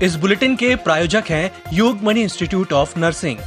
इस बुलेटिन के प्रायोजक हैं योगमणि इंस्टीट्यूट ऑफ नर्सिंग।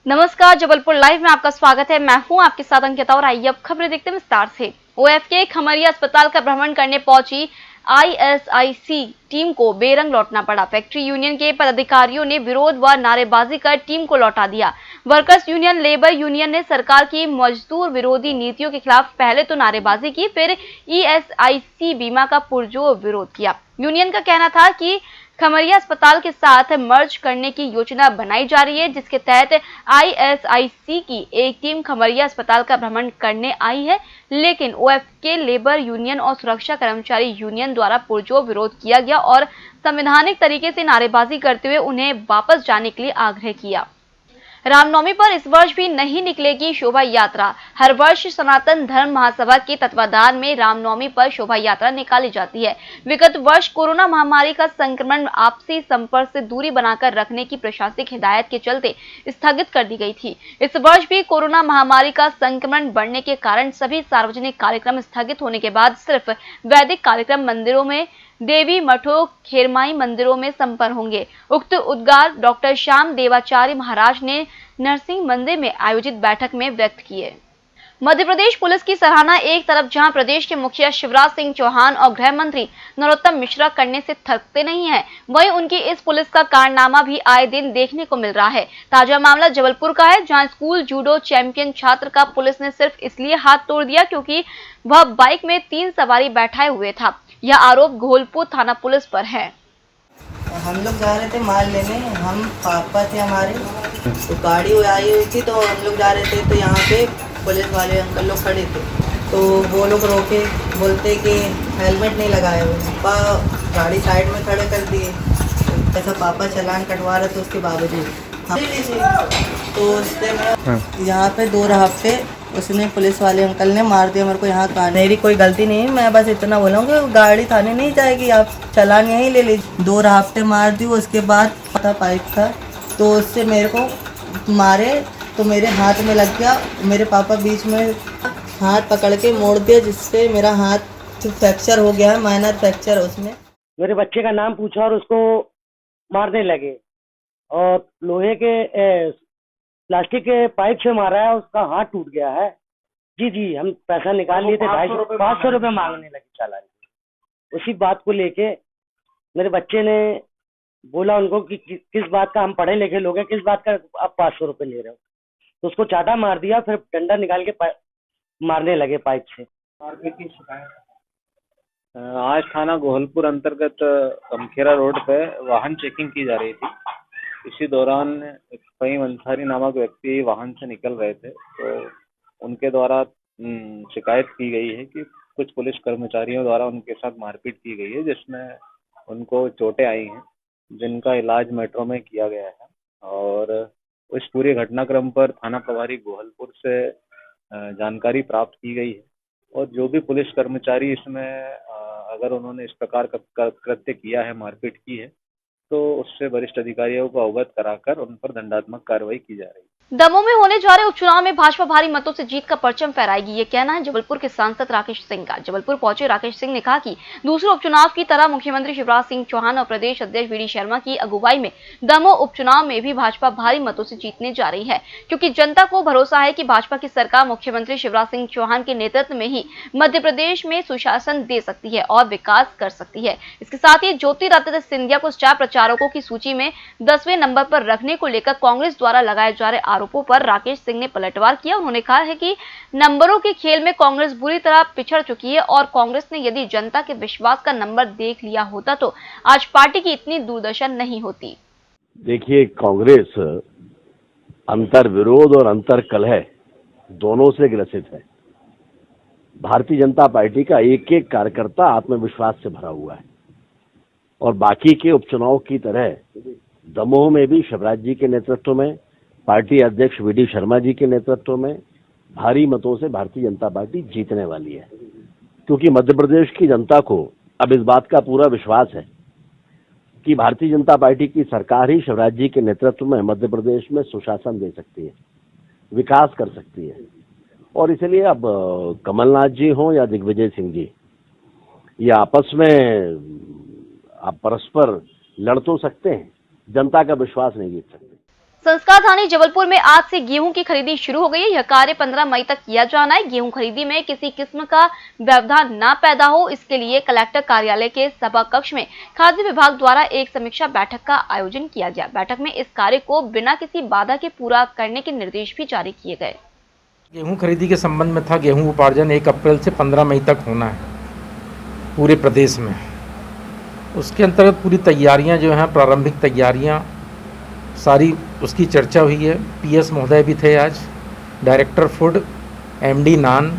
नमस्कार, जबलपुर लाइव में आपका स्वागत है। मैं हूं आपके साथ अंकिता और आइए अब खबरें देखते हैं विस्तार से। ओएफके खमरिया अस्पताल का भ्रमण करने पहुंची आईएसआईसी टीम को बेरंग लौटना पड़ा। फैक्ट्री यूनियन के पदाधिकारियों ने विरोध व नारेबाजी कर टीम को लौटा दिया। वर्कर्स यूनियन, लेबर यूनियन ने सरकार की मजदूर विरोधी नीतियों के खिलाफ पहले तो नारेबाजी की, फिर ईएसआईसी बीमा का पुरजोर विरोध किया। यूनियन का कहना था कि खमरिया अस्पताल के साथ मर्ज करने की योजना बनाई जा रही है, जिसके तहत आईएसआईसी की एक टीम खमरिया अस्पताल का भ्रमण करने आई है, लेकिन ओएफके, लेबर यूनियन और सुरक्षा कर्मचारी यूनियन द्वारा पुरजोर विरोध किया गया और संवैधानिक तरीके से नारेबाजी करते हुए उन्हें वापस जाने के लिए आग्रह किया। रामनवमी पर इस वर्ष भी नहीं निकलेगी शोभा यात्रा। हर वर्ष सनातन धर्म महासभा के तत्वाधान में रामनवमी पर शोभा यात्रा निकाली जाती है। विगत वर्ष कोरोना महामारी का संक्रमण आपसी संपर्क से दूरी बनाकर रखने की प्रशासनिक हिदायत के चलते स्थगित कर दी गई थी। इस वर्ष भी कोरोना महामारी का संक्रमण बढ़ने के कारण सभी सार्वजनिक कार्यक्रम स्थगित होने के बाद सिर्फ वैदिक कार्यक्रम मंदिरों में, देवी मठों, खेरमाई मंदिरों में संपन्न होंगे। उक्त उद्गार डॉक्टर श्याम देवाचार्य महाराज ने नरसिंह मंदिर में आयोजित बैठक में व्यक्त किए। मध्य प्रदेश पुलिस की सराहना एक तरफ जहां प्रदेश के मुखिया शिवराज सिंह चौहान और गृह मंत्री नरोत्तम मिश्रा करने से थकते नहीं हैं, वहीं उनकी इस पुलिस का कारनामा भी आए दिन देखने को मिल रहा है। ताजा मामला जबलपुर का है, जहां स्कूल जूडो चैंपियन छात्र का पुलिस ने सिर्फ इसलिए हाथ तोड़ दिया क्योंकि वह बाइक में 3 सवारी बैठाए हुए था। यह आरोप घोलपुर थाना पुलिस पर है। हम लोग जा रहे थे माल लेने, हम पापा थे हमारे, तो गाड़ी आई हुई थी, तो हम लोग जा रहे थे, तो यहाँ पे पुलिस वाले अंकल लोग खड़े थे, तो वो लोग रोके, बोलते कि हेलमेट नहीं लगाए हुए। पापा गाड़ी साइड में खड़े कर दिए, ऐसा पापा चालान कटवा रहे थे उसके बावजूद। तो उससे मैं यहाँ पे 2 राह पे उसने पुलिस वाले अंकल ने मार दिया मेरे को। यहाँ का मेरी कोई गलती नहीं, मैं बस इतना बोला हूँ कि गाड़ी थाने नहीं जाएगी, आप चालान यहीं ले लीजिए। 2 राफ्टे मार दी। उसके बाद पता पाइप था, तो उससे मेरे को मारे, तो मेरे हाथ में लग गया। मेरे पापा बीच में हाथ पकड़ के मोड़ दिया, जिससे मेरा हाथ फ्रैक्चर हो गया है, माइनर फ्रैक्चर। उसमें मेरे बच्चे का नाम पूछा और उसको मारने लगे और लोहे के प्लास्टिक के पाइप से मारा है, उसका हाथ टूट गया है। जी, हम पैसा निकाल लिए थे, 500 रुपये मांगने लगे चालान। उसी बात को लेके मेरे बच्चे ने बोला उनको कि किस बात का, हम पढ़े लिखे लोग हैं, किस बात का आप 500 रुपये ले रहे हो। तो उसको चाटा मार दिया, फिर डंडा निकाल के मारने लगे पाइप से। आज थाना गोहलपुर अंतर्गत कमखेरा रोड पे वाहन चेकिंग की जा रही थी। इसी दौरान फहीम अंसारी नामक व्यक्ति वाहन से निकल रहे थे, तो उनके द्वारा शिकायत की गई है कि कुछ पुलिस कर्मचारियों द्वारा उनके साथ मारपीट की गई है, जिसमें उनको चोटें आई हैं, जिनका इलाज मेट्रो में किया गया है। और इस पूरे घटनाक्रम पर थाना प्रभारी गोहलपुर से जानकारी प्राप्त की गई है, और जो भी पुलिस कर्मचारी इसमें अगर उन्होंने इस प्रकार का कृत्य किया है, मारपीट की है, तो उससे वरिष्ठ अधिकारियों को अवगत कराकर उन पर दंडात्मक कार्रवाई की जा रही है। दमोह में होने जा रहे उपचुनाव में भाजपा भारी मतों से जीत का परचम फहराएगी, ये कहना है जबलपुर के सांसद राकेश सिंह का। जबलपुर पहुंचे राकेश सिंह ने कहा कि दूसरे उपचुनाव की तरह मुख्यमंत्री शिवराज सिंह चौहान और प्रदेश अध्यक्ष वीडी शर्मा की अगुवाई में दमोह उपचुनाव में भी भाजपा भारी मतों से जीतने जा रही है, क्योंकि जनता को भरोसा है कि भाजपा की सरकार मुख्यमंत्री शिवराज सिंह चौहान के नेतृत्व में ही मध्य प्रदेश में सुशासन दे सकती है और विकास कर सकती है। इसके साथ ही ज्योतिरादित्य सिंधिया को स्टार प्रचारकों की सूची में 10वें नंबर पर रखने को लेकर कांग्रेस द्वारा लगाए जा रहे आरोपों पर राकेश सिंह ने पलटवार किया। उन्होंने कहा है कि नंबरों के खेल में कांग्रेस बुरी तरह पिछड़ चुकी है और कांग्रेस ने यदि जनता के विश्वास का नंबर देख लिया होता तो आज पार्टी की इतनी दुर्दशा नहीं होती। देखिए, कांग्रेस अंतर विरोध और अंतर कलह दोनों से ग्रसित है। भारतीय जनता पार्टी का एक एक कार्यकर्ता आत्मविश्वास से भरा हुआ है, और बाकी के उपचुनाव की तरह दमोह में भी शिवराज जी के नेतृत्व में, पार्टी अध्यक्ष वीडी शर्मा जी के नेतृत्व में भारी मतों से भारतीय जनता पार्टी जीतने वाली है, क्योंकि मध्य प्रदेश की जनता को अब इस बात का पूरा विश्वास है कि भारतीय जनता पार्टी की सरकार ही शिवराज जी के नेतृत्व में मध्य प्रदेश में सुशासन दे सकती है, विकास कर सकती है। और इसलिए अब कमलनाथ जी हों या दिग्विजय सिंह जी, ये आपस में आप परस्पर लड़ तो सकते हैं, जनता का विश्वास नहीं जीत सकते। संस्कार धानी जबलपुर में आज से गेहूं की खरीदी शुरू हो गई है। यह कार्य 15 मई तक किया जाना है। गेहूं खरीदी में किसी किस्म का व्यवधान न पैदा हो, इसके लिए कलेक्टर कार्यालय के सभा कक्ष में खाद्य विभाग द्वारा एक समीक्षा बैठक का आयोजन किया गया। बैठक में इस कार्य को बिना किसी बाधा के पूरा करने के निर्देश भी जारी किए गए। गेहूं खरीदी के संबंध में था, गेहूं उपार्जन 1 अप्रैल से 15 मई तक होना है पूरे प्रदेश में। उसके अंतर्गत पूरी तैयारियां जो हैं, प्रारंभिक तैयारियां सारी, उसकी चर्चा हुई है। पीएस महोदय भी थे आज, डायरेक्टर फूड, एमडी नान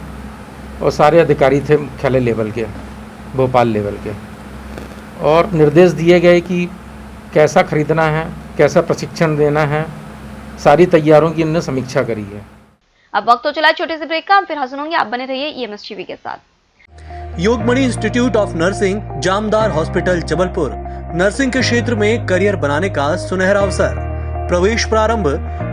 और सारे अधिकारी थे मुख्यालय लेवल के, भोपाल लेवल के, और निर्देश दिए गए कि कैसा खरीदना है, कैसा प्रशिक्षण देना है, सारी तैयारियों की इन्होंने समीक्षा करी है। अब वक्त तो चला छोटे से ब्रेक का, हम फिर हाजिर होंगे। आप बने रहिए ईएमएस टीवी के साथ। Yogmani institute of nursing, Jamdar hospital Jabalpur. Nursing के क्षेत्र में करियर बनाने का सुनहरा अवसर। प्रवेश प्रारंभ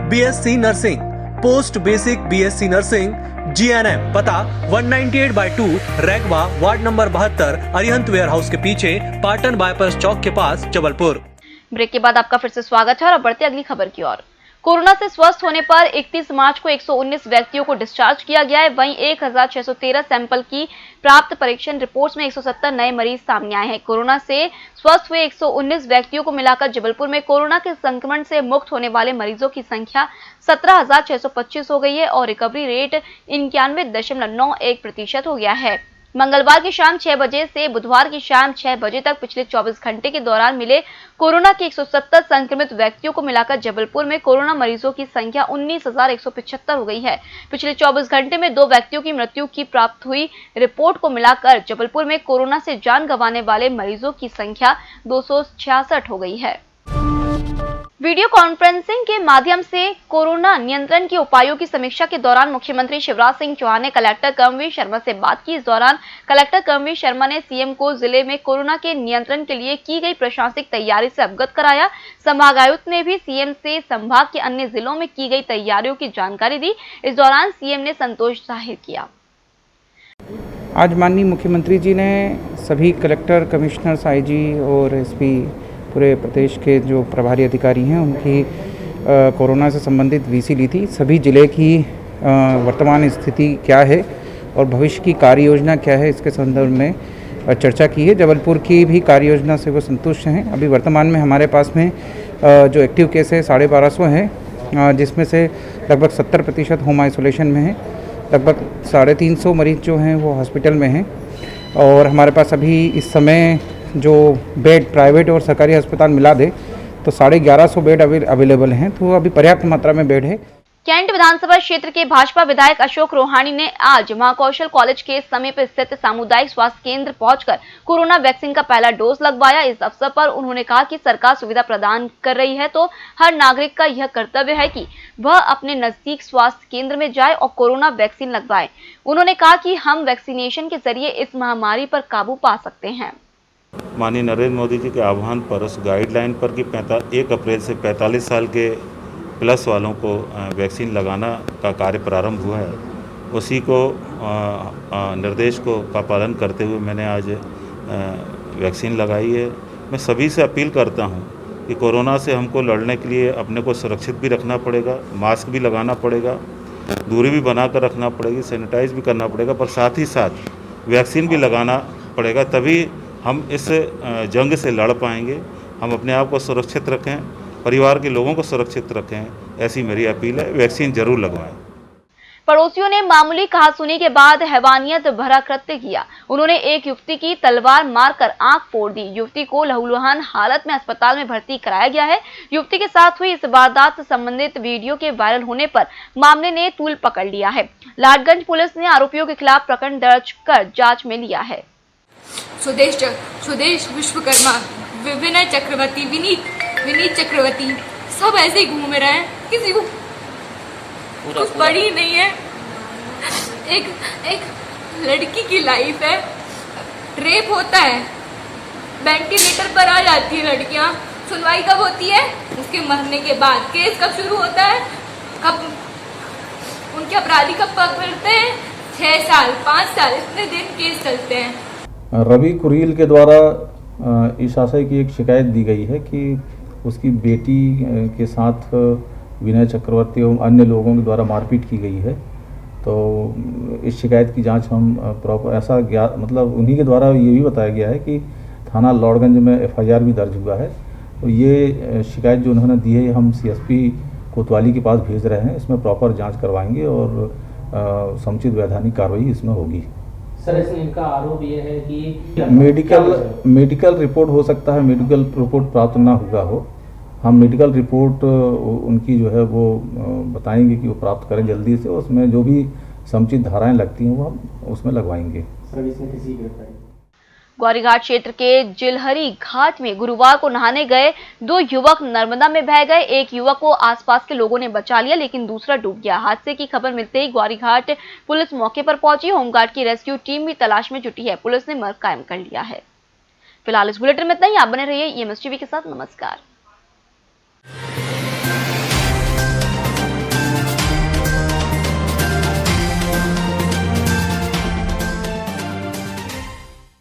BSc nursing, post basic BSc nursing, GNM. पता 198/2 Raigwa, ward number 72, Arihant warehouse के पीछे, पाटन बाईपास चौक के पास, जबलपुर। ब्रेक के बाद आपका फिर से स्वागत है और अब बढ़ते अगली खबर की ओर। कोरोना से स्वस्थ होने पर 31 मार्च को 119 व्यक्तियों को डिस्चार्ज किया गया है। वहीं 1613 सैंपल की प्राप्त परीक्षण रिपोर्ट्स में 170 नए मरीज सामने आए हैं। कोरोना से स्वस्थ हुए 119 व्यक्तियों को मिलाकर जबलपुर में कोरोना के संक्रमण से मुक्त होने वाले मरीजों की संख्या 17,625 हो गई है और रिकवरी रेट 91.91% हो गया है। मंगलवार की शाम 6 बजे से बुधवार की शाम 6 बजे तक पिछले 24 घंटे के दौरान मिले कोरोना के 170 संक्रमित व्यक्तियों को मिलाकर जबलपुर में कोरोना मरीजों की संख्या 19,175 हो गई है। पिछले 24 घंटे में 2 व्यक्तियों की मृत्यु की प्राप्त हुई रिपोर्ट को मिलाकर जबलपुर में कोरोना से जान गंवाने वाले मरीजों की संख्या 266 हो गई है। वीडियो कॉन्फ्रेंसिंग के माध्यम से कोरोना नियंत्रण के उपायों की समीक्षा के दौरान मुख्यमंत्री शिवराज सिंह चौहान ने कलेक्टर कर्मवीर शर्मा से बात की। इस दौरान कलेक्टर कर्मवीर शर्मा ने सीएम को जिले में कोरोना के नियंत्रण के लिए की गई प्रशासनिक तैयारी से अवगत कराया। संभागायुक्त ने भी सीएम से संभाग के अन्य जिलों में की गई तैयारियों की जानकारी दी। इस दौरान सीएम ने संतोष जाहिर किया। आज माननीय मुख्यमंत्री जी ने सभी कलेक्टर, कमिश्नर्स, आईजी और एसपी, पूरे प्रदेश के जो प्रभारी अधिकारी हैं, उनकी कोरोना से संबंधित वीसी ली थी। सभी जिले की वर्तमान स्थिति क्या है और भविष्य की कार्य योजना क्या है, इसके संदर्भ में चर्चा की है। जबलपुर की भी कार्य योजना से वो संतुष्ट हैं। अभी वर्तमान में हमारे पास में जो एक्टिव केस है 1250 हैं, जिसमें से लगभग 70% होम आइसोलेशन में है। लगभग 350 मरीज जो हैं वो हॉस्पिटल में हैं और हमारे पास अभी इस समय जो बेड प्राइवेट और सरकारी अस्पताल मिला दे तो 1150 बेड अवेलेबल हैं, तो अभी पर्याप्त मात्रा में बेड है। कैंट विधानसभा क्षेत्र के भाजपा विधायक अशोक रोहानी ने आज महाकौशल कॉलेज के समीप स्थित सामुदायिक स्वास्थ्य केंद्र पहुंचकर कोरोना वैक्सीन का पहला डोज लगवाया। इस अवसर पर उन्होंने कहा कि सरकार सुविधा प्रदान कर रही है तो हर नागरिक का यह कर्तव्य है कि वह अपने नजदीक स्वास्थ्य केंद्र में जाए और कोरोना वैक्सीन लगवाए। उन्होंने कहा कि हम वैक्सीनेशन के जरिए इस महामारी पर काबू पा सकते हैं। माननीय नरेंद्र मोदी जी के आह्वान पर उस गाइडलाइन पर कि 1 अप्रैल से 45 साल के प्लस वालों को वैक्सीन लगाना का कार्य प्रारंभ हुआ है, उसी को निर्देश का पालन करते हुए मैंने आज वैक्सीन लगाई है। मैं सभी से अपील करता हूं कि कोरोना से हमको लड़ने के लिए अपने को सुरक्षित भी रखना पड़ेगा, मास्क भी लगाना पड़ेगा, दूरी भी बना कर रखना पड़ेगी, सैनिटाइज भी करना पड़ेगा, पर साथ ही साथ वैक्सीन भी लगाना पड़ेगा। तभी हम इस जंग से लड़ पाएंगे। हम अपने आप को सुरक्षित रखें, परिवार के लोगों को सुरक्षित रखें, ऐसी मेरी अपील है। वैक्सीन जरूर लगवाएं। पड़ोसियों ने मामूली कहासुनी के बाद हैवानियत भरा कृत्य किया। उन्होंने एक युवती की तलवार मारकर आंख फोड़ दी। युवती को लहूलुहान हालत में अस्पताल में भर्ती कराया गया है। युवती के साथ हुई इस वारदात से संबंधित वीडियो के वायरल होने पर मामले ने तूल पकड़ लिया है। लाटगंज पुलिस ने आरोपियों के खिलाफ प्रकरण दर्ज कर जाँच में लिया है। सुदेश विश्वकर्मा, विनय चक्रवर्ती, विनीत चक्रवर्ती सब ऐसे ही घूम रहे हैं, किसी को कुछ पड़ी नहीं है। एक लड़की की लाइफ है, रेप होता है, वेंटिलेटर पर आ जाती है लड़कियां, सुनवाई कब होती है? उसके मरने के बाद। केस कब शुरू होता है? कब उनके अपराधी कब पकड़ते हैं? 6 साल, 5 साल, इतने दिन केस चलते हैं। रवि कुरील के द्वारा इस आशय की एक शिकायत दी गई है कि उसकी बेटी के साथ विनय चक्रवर्ती एवं अन्य लोगों के द्वारा मारपीट की गई है। तो इस शिकायत की जांच हम प्रॉपर ऐसा मतलब उन्हीं के द्वारा ये भी बताया गया है कि थाना लौड़गंज में FIR भी दर्ज हुआ है। तो ये शिकायत जो उन्होंने दी है हम CSP कोतवाली के पास भेज रहे हैं। इसमें प्रॉपर जांच करवाएंगे और समुचित वैधानिक कार्रवाई इसमें होगी। सर, इसमें इनका आरोप ये है कि मेडिकल रिपोर्ट हो सकता है, मेडिकल रिपोर्ट प्राप्त ना हुआ हो। हम मेडिकल रिपोर्ट उनकी जो है वो बताएंगे कि वो प्राप्त करें जल्दी से। उसमें जो भी समुचित धाराएं लगती हैं वो हम उसमें लगवाएंगे। सर, इसमें किसी गौरीघाट क्षेत्र के जिलहरी घाट में गुरुवार को नहाने गए 2 युवक नर्मदा में बह गए। एक युवक को आसपास के लोगों ने बचा लिया, लेकिन दूसरा डूब गया। हादसे की खबर मिलते ही गौरीघाट पुलिस मौके पर पहुंची। होमगार्ड की रेस्क्यू टीम भी तलाश में जुटी है। पुलिस ने मर्ग कायम कर लिया है। फिलहाल इस बुलेटिन में इतना ही। आप बने रहिए EMS टीवी के साथ। नमस्कार।